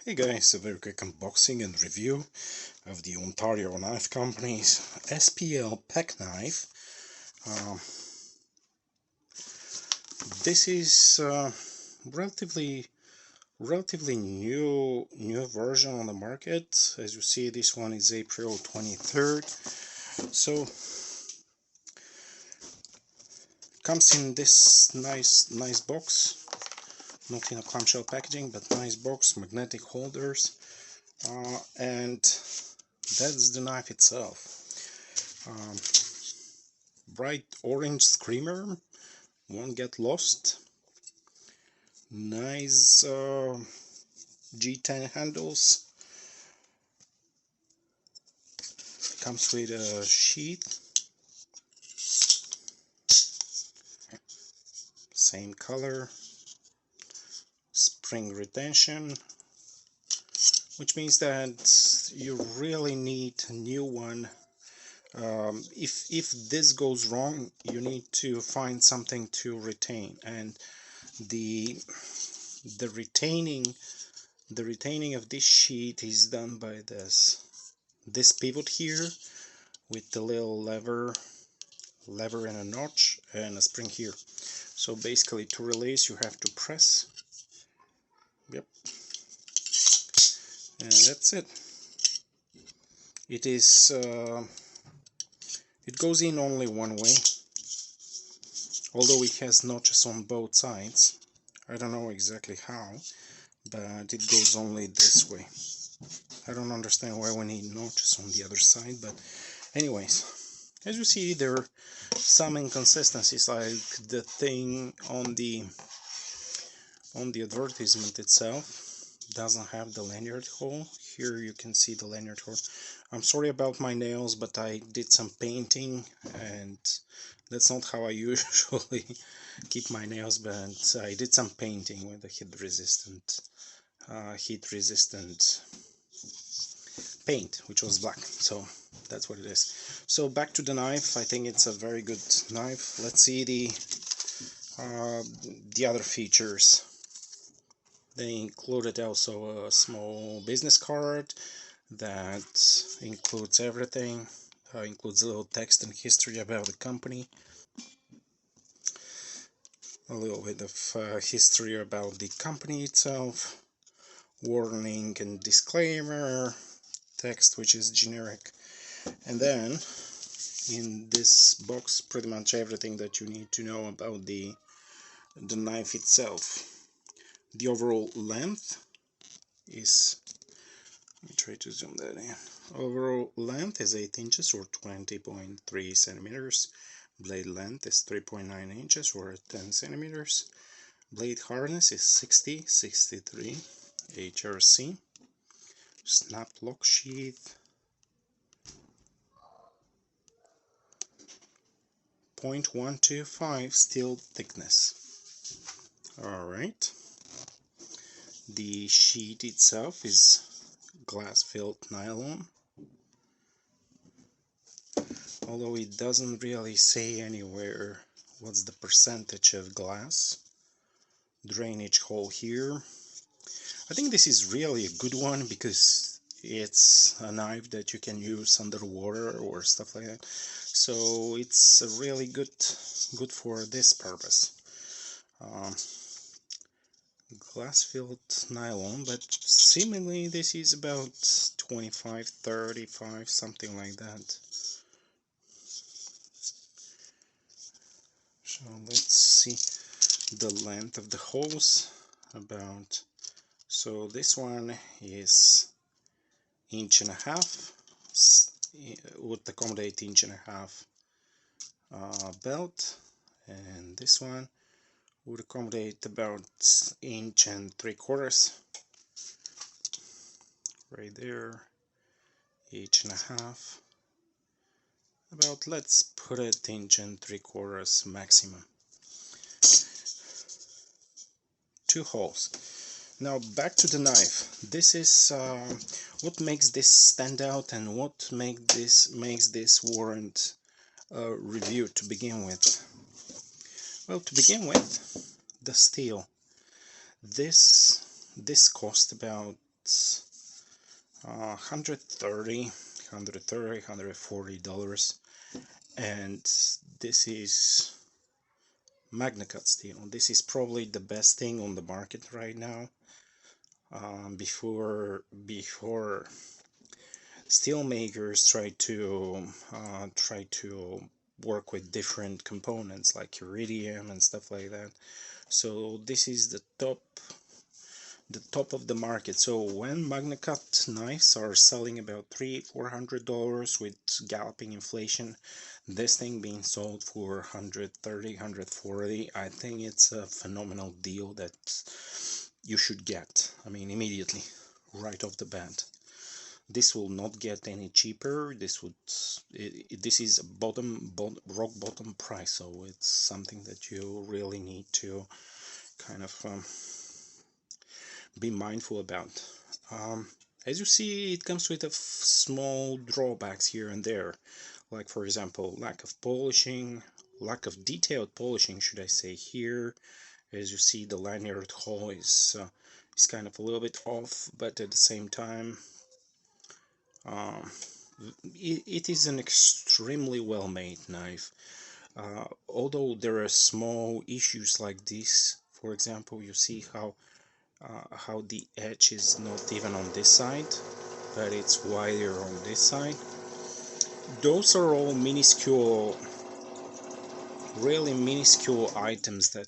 Hey guys, a very quick unboxing and review of the Ontario Knife Company's SPL Pack knife. This is relatively new version on the market. As you see, this one is April 23rd. So comes in this nice box, not in a clamshell packaging, but nice box, magnetic holders, and that's the knife itself. Bright orange screamer, won't get lost. Nice G10 handles. Comes with a sheath, same color, spring retention, which means that you really need a new one. If this goes wrong, you need to find something to retain, and the retaining of this sheet is done by this pivot here with the little lever and a notch and a spring here. So basically, to release, you have to press. Yep, and that's it. It is it goes in only one way, although it has notches on both sides. I don't know exactly how, but it goes only this way. I don't understand why we need notches on the other side, but anyways, as you see, there are some inconsistencies, like the thing on the advertisement itself doesn't have the lanyard hole. Here you can see the lanyard hole. I'm sorry about my nails, but I did some painting, and that's not how I usually keep my nails, but I did some painting with the heat resistant paint, which was black, so that's what it is. So back to the knife. I think it's a very good knife. Let's see the other features. They included also a small business card that includes everything. Includes a little text and history about the company, a little bit of history about the company itself, warning and disclaimer, text which is generic, and then in this box pretty much everything that you need to know about the knife itself. The overall length is, let me try to zoom that in. Overall length is 8 inches or 20.3 centimeters. Blade length is 3.9 inches or 10 centimeters. Blade hardness is 63 HRC. Snap lock sheath, 0.125 steel thickness. Alright. The sheet itself is glass-filled nylon, although it doesn't really say anywhere what's the percentage of glass. Drainage hole here. I think this is really a good one because it's a knife that you can use underwater or stuff like that, so it's really good for this purpose. Glass filled nylon, but seemingly this is about 25, 35, something like that. So let's see the length of the holes. So this one is 1.5 inches, would accommodate 1.5 inch belt, and this one would accommodate about 1.75 inches. Right there, 1.5 inches. About, let's put it 1.75 inches maximum. 2 holes. Now back to the knife. This is what makes this stand out and what makes this warrant a review to begin with. Well, to begin with, the steel. This cost about $140 and this is Magna Cut steel. This is probably the best thing on the market right now. Before steel makers try to work with different components like iridium and stuff like that. So this is the top of the market. So when Magna Cut knives are selling about $300-400 with galloping inflation, this thing being sold for $130-140, I think it's a phenomenal deal that you should get. I mean, immediately, right off the bat. This will not get any cheaper. This is a rock bottom price, so it's something that you really need to kind of be mindful about. As you see, it comes with a small drawbacks here and there, like for example, lack of polishing, lack of detailed polishing, should I say. Here, as you see, the lanyard hole is kind of a little bit off, but at the same time, it is an extremely well made knife. Although there are small issues like this, for example, you see how the edge is not even on this side, but it's wider on this side. Those are all minuscule, really minuscule items that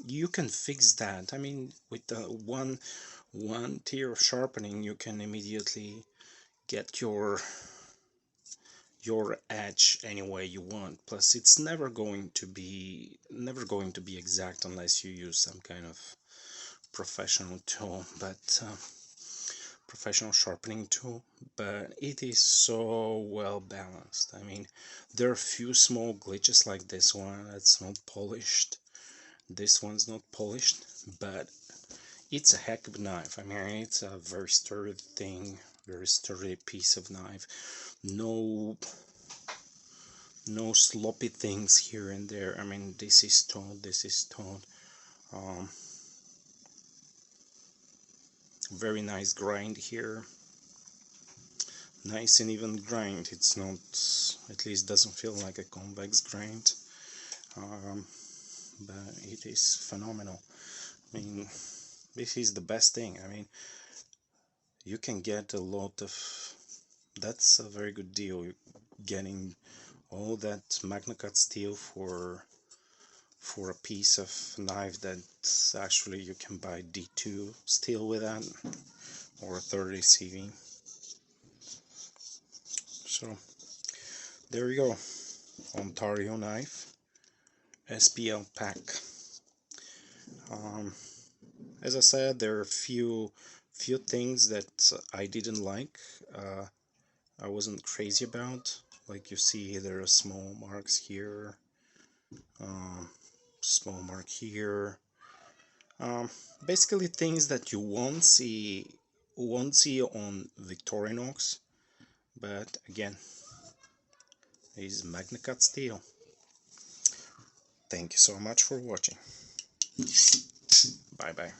you can fix that. I mean, with the one tier of sharpening, you can immediately get your edge any way you want. Plus, it's never going to be exact unless you use some kind of professional tool, but professional sharpening tool. But it is so well balanced. I mean, there are a few small glitches like this one that's not polished. This one's not polished, but it's a heck of a knife. I mean, it's a very sturdy thing, very sturdy piece of knife. No sloppy things here and there. I mean, this is toned, this is toned. Very nice grind here. Nice and even grind. It's not, at least doesn't feel like a convex grind. But it is phenomenal. I mean, this is the best thing. I mean, you can get a lot of, that's a very good deal. You're getting all that Magna Cut steel for a piece of knife that actually you can buy D2 steel with that, or 30 CV. So there you go, Ontario knife SPL pack. As I said, there are a few things that I didn't like. I wasn't crazy about. Like you see, there are small marks here, small mark here. Basically things that you won't see on Victorinox, but again, is Magna Cut steel. Thank you so much for watching. Bye bye.